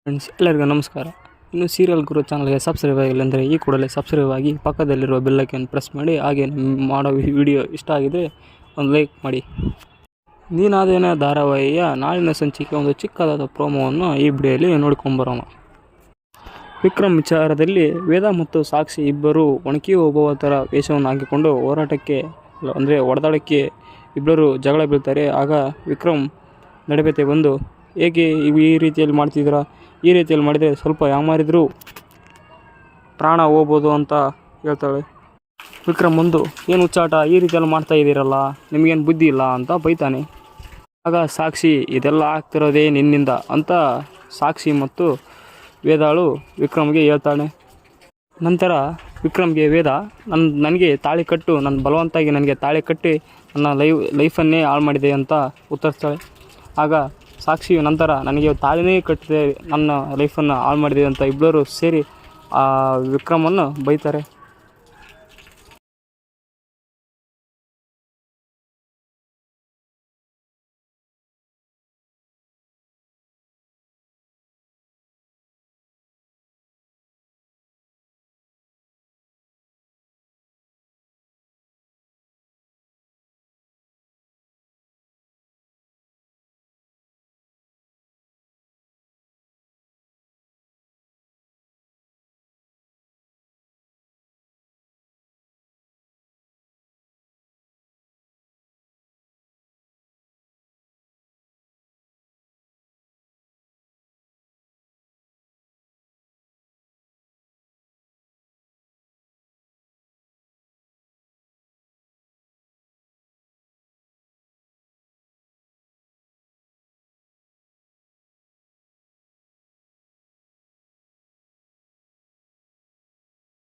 Friends ಎಲ್ಲರಿಗೂ ನಮಸ್ಕಾರ. ಇನ್ನು ಸೀರಿಯಲ್ ಗುರು ಚಾನಲ್ಗೆ ಸಬ್ಸ್ಕ್ರೈಬ್ ಆಗಿಲ್ಲ ಅಂದರೆ ಈ ಕೂಡಲೇ ಸಬ್ಸ್ಕ್ರೈಬ್ ಆಗಿ ಪಕ್ಕದಲ್ಲಿರುವ ಬೆಲ್ಲೈಕನ್ ಪ್ರೆಸ್ ಮಾಡಿ. ಹಾಗೆ ಮಾಡೋ ವಿಡಿಯೋ ಇಷ್ಟ ಆಗಿದ್ರೆ ಒಂದು ಲೈಕ್ ಮಾಡಿ. ನೀನಾದೇನ ಧಾರಾವಾಹಿಯ ನಾಳಿನ ಸಂಚಿಕೆ ಒಂದು ಚಿಕ್ಕದಾದ ಪ್ರೋಮೋವನ್ನು ಈ ವಿಡಿಯೋಲಿ ನೋಡ್ಕೊಂಬರೋಣ. ವಿಕ್ರಮ್ ವಿಚಾರದಲ್ಲಿ ವೇದ ಮತ್ತು ಸಾಕ್ಷಿ ಇಬ್ಬರು ಒಣಕಿ ಹೋಗುವ ಥರ ವೇಷವನ್ನು ಹಾಕಿಕೊಂಡು ಹೋರಾಟಕ್ಕೆ ಅಂದರೆ ಹೊಡೆದಾಡಕ್ಕೆ ಇಬ್ಬರು ಜಗಳ ಬೀಳ್ತಾರೆ. ಆಗ ವಿಕ್ರಮ್ ನಡುವೆತೆ ಬಂದು, ಹೇಗೆ ಈ ರೀತಿಯಲ್ಲಿ ಮಾಡ್ತಿದ್ದೀರಾ, ಈ ರೀತಿಯಲ್ಲಿ ಮಾಡಿದರೆ ಸ್ವಲ್ಪ ಯಾಮಾರಿದ್ರೂ ಪ್ರಾಣ ಹೋಗ್ಬೋದು ಅಂತ ಹೇಳ್ತಾಳೆ. ವಿಕ್ರಮ್ ಒಂದು, ಏನು ಹುಚ್ಚಾಟ, ಈ ರೀತಿಯಲ್ಲಿ ಮಾಡ್ತಾ ಇದ್ದೀರಲ್ಲ, ನಿಮಗೇನು ಬುದ್ಧಿ ಇಲ್ಲ ಅಂತ ಬೈತಾನೆ. ಆಗ ಸಾಕ್ಷಿ, ಇದೆಲ್ಲ ಆಗ್ತಿರೋದೇ ನಿನ್ನಿಂದ ಅಂತ ಸಾಕ್ಷಿ ಮತ್ತು ವೇದಾಳು ವಿಕ್ರಮ್ಗೆ ಹೇಳ್ತಾಳೆ. ನಂತರ ವಿಕ್ರಮ್ಗೆ ವೇದ, ನನಗೆ ತಾಳಿ ಕಟ್ಟು, ನನ್ನ ಬಲವಂತಾಗಿ ನನಗೆ ತಾಳಿ ಕಟ್ಟಿ ನನ್ನ ಲೈಫನ್ನೇ ಹಾಳು ಮಾಡಿದೆ ಅಂತ ಉತ್ತರಿಸ್ತಾಳೆ. ಆಗ ಸಾಕ್ಷಿ ನಂತರ, ನನಗೆ ತಾಳಿನೇ ಕಟ್ಟಿದೆ, ನನ್ನ ಲೈಫನ್ನು ಹಾಳು ಮಾಡಿದೆ ಅಂತ ಇಬ್ಬರು ಸೇರಿ ವಿಕ್ರಮನ್ನು ಬೈತಾರೆ.